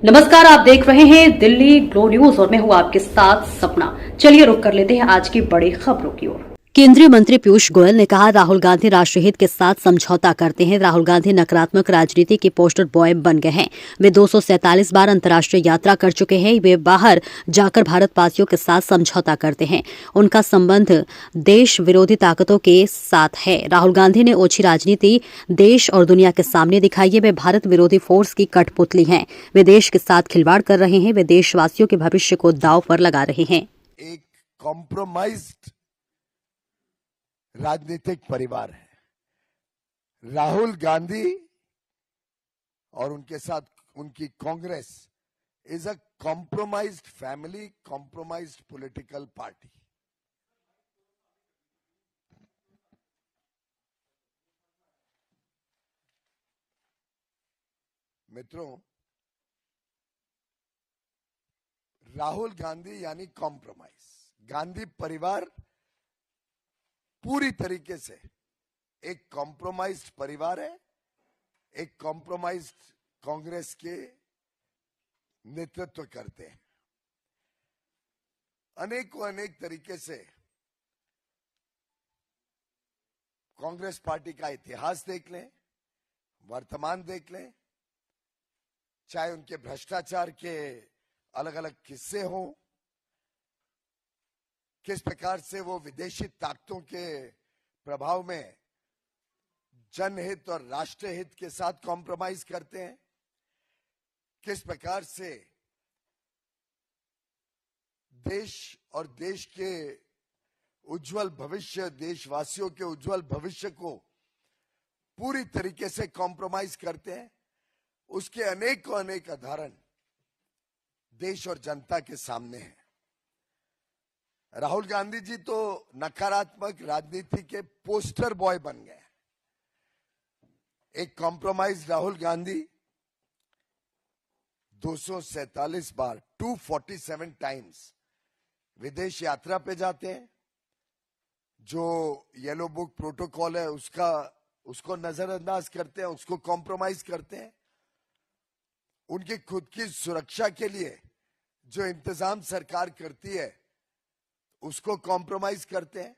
नमस्कार, आप देख रहे हैं दिल्ली ग्लो न्यूज और मैं हूं आपके साथ सपना। चलिए रुक कर लेते हैं आज की बड़ी खबरों की ओर। केंद्रीय मंत्री पीयूष गोयल ने कहा, राहुल गांधी राष्ट्रहित के साथ समझौता करते हैं। राहुल गांधी नकारात्मक राजनीति के पोस्टर बॉय बन गए हैं। वे 247 बार अंतर्राष्ट्रीय यात्रा कर चुके हैं। वे बाहर जाकर भारतवासियों के साथ समझौता करते हैं। उनका संबंध देश विरोधी ताकतों के साथ है। राहुल गांधी ने ओछी राजनीति देश और दुनिया के सामने दिखाई है। वे भारत विरोधी फोर्स की कठपुतली हैं। वे देश के साथ खिलवाड़ कर रहे हैं। वे देशवासियों के भविष्य को दांव पर लगा रहे हैं। एक कॉम्प्रोमाइज्ड राजनीतिक परिवार है। राहुल गांधी और उनके साथ उनकी Congress is a compromised family, compromised political party. मित्रों, राहुल गांधी यानी कॉम्प्रोमाइज। गांधी परिवार पूरी तरीके से एक कॉम्प्रोमाइज्ड परिवार है। एक कॉम्प्रोमाइज्ड कांग्रेस के नेतृत्व करते हैं। अनेक तरीके से कांग्रेस पार्टी का इतिहास देख लें, वर्तमान देख लें, चाहे उनके भ्रष्टाचार के अलग अलग किस्से हों, किस प्रकार से वो विदेशी ताकतों के प्रभाव में जनहित और राष्ट्रहित के साथ कॉम्प्रोमाइज करते हैं, किस प्रकार से देश और देश के उज्जवल भविष्य, देशवासियों के उज्जवल भविष्य को पूरी तरीके से कॉम्प्रोमाइज करते हैं, उसके अनेक उदाहरण देश और जनता के सामने हैं। राहुल गांधी जी तो नकारात्मक राजनीति के पोस्टर बॉय बन गए। एक कॉम्प्रोमाइज राहुल गांधी 247 बार 247 टाइम्स विदेश यात्रा पे जाते हैं। जो येलो बुक प्रोटोकॉल है उसको नजरअंदाज करते हैं, उसको कॉम्प्रोमाइज करते हैं। उनकी खुद की सुरक्षा के लिए जो इंतजाम सरकार करती है उसको कॉम्प्रोमाइज करते हैं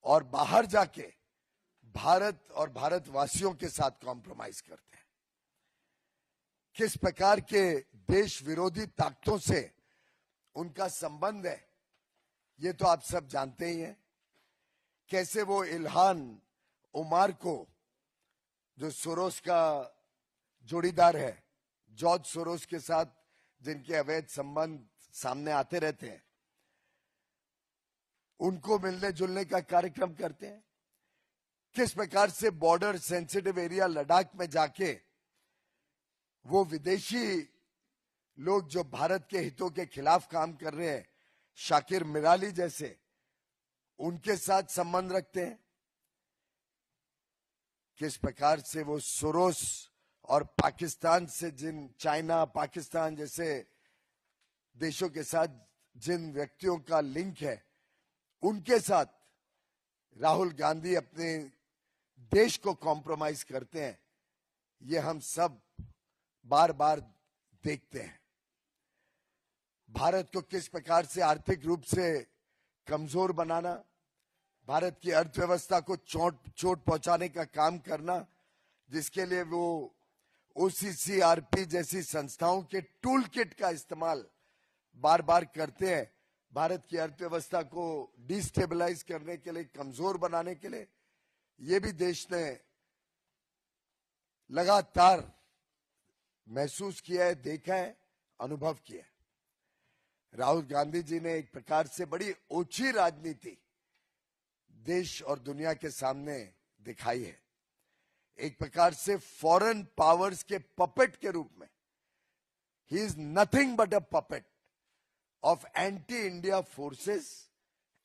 और बाहर जाके भारत और भारतवासियों के साथ कॉम्प्रोमाइज करते हैं। किस प्रकार के देश विरोधी ताकतों से उनका संबंध है ये तो आप सब जानते ही हैं। कैसे वो इल्हान उमार को, जो सोरोस का जोड़ीदार है, जॉर्ज सोरोस के साथ जिनके अवैध संबंध सामने आते रहते हैं, उनको मिलने जुलने का कार्यक्रम करते हैं। किस प्रकार से बॉर्डर सेंसिटिव एरिया लद्दाख में जाके वो विदेशी लोग जो भारत के हितों के खिलाफ काम कर रहे हैं, शाकिर मिराली जैसे, उनके साथ संबंध रखते हैं। किस प्रकार से वो सोरोस और पाकिस्तान से चाइना, पाकिस्तान जैसे देशों के साथ जिन व्यक्तियों का लिंक है, उनके साथ राहुल गांधी अपने देश को कॉम्प्रोमाइज करते हैं। ये हम सब बार बार देखते हैं। भारत को किस प्रकार से आर्थिक रूप से कमजोर बनाना, भारत की अर्थव्यवस्था को चोट पहुंचाने का काम करना, जिसके लिए वो OCCRP जैसी संस्थाओं के टूल किट का इस्तेमाल बार बार करते हैं। भारत की अर्थव्यवस्था को डिस्टेबलाइज करने के लिए, कमजोर बनाने के लिए, ये भी देश ने लगातार महसूस किया है, देखा है, अनुभव किया है। राहुल गांधी जी ने एक प्रकार से बड़ी ओछी राजनीति देश और दुनिया के सामने दिखाई है। एक प्रकार से फॉरेन पावर्स के पपेट के रूप में he is nothing but a puppet of anti-India forces,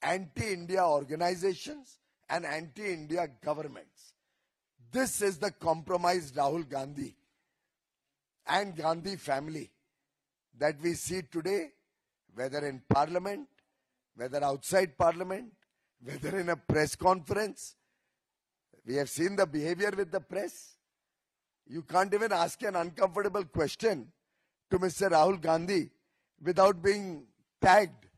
anti-India organizations and anti-India governments. This is the compromised Rahul Gandhi and Gandhi family that we see today, whether in parliament, whether outside parliament, whether in a press conference. We have seen the behavior with the press. You can't even ask an uncomfortable question to Mr. Rahul Gandhi without being tagged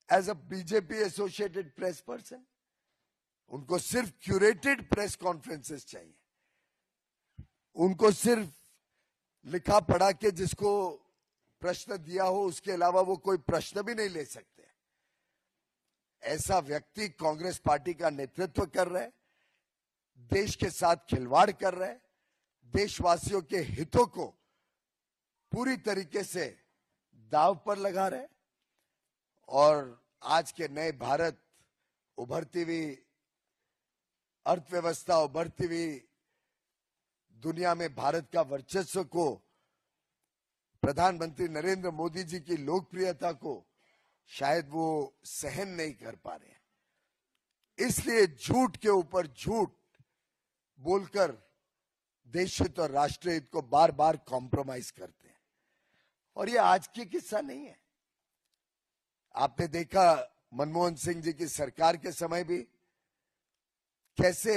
as a BJP associated press person. उनको सिर्फ curated press conferences चाहिए, उनको सिर्फ लिखा पढ़ा के जिसको प्रश्न दिया हो उसके अलावा वो कोई प्रश्न भी नहीं ले सकते। ऐसा व्यक्ति कांग्रेस पार्टी का नेतृत्व कर रहे, देश के साथ खिलवाड़ कर रहे, देशवासियों के हितों को पूरी तरीके से दांव पर लगा रहे और आज के नए भारत, उभरती हुई अर्थव्यवस्था, उभरती हुई दुनिया में भारत का वर्चस्व को, प्रधानमंत्री नरेंद्र मोदी जी की लोकप्रियता को शायद वो सहन नहीं कर पा रहे हैं। इसलिए झूठ के ऊपर झूठ बोलकर देश हित और राष्ट्र हित को बार बार कॉम्प्रोमाइज करते हैं। और ये आज की किस्सा नहीं है। आपने देखा मनमोहन सिंह जी की सरकार के समय भी कैसे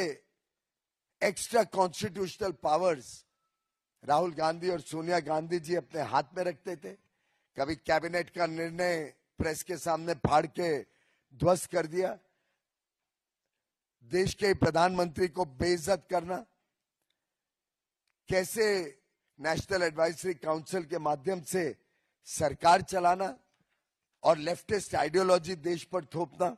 extra constitutional powers Rahul Gandhi और सोनिया गांधी जी अपने हाथ में रखते थे। कभी कैबिनेट का निर्णय प्रेस के सामने फाड़ के ध्वस्त कर दिया, देश के प्रधानमंत्री को बेइज्जत करना, कैसे नेशनल एडवाइजरी काउंसिल के माध्यम से सरकार चलाना और लेफ्टिस्ट आइडियोलॉजी देश पर थोपना।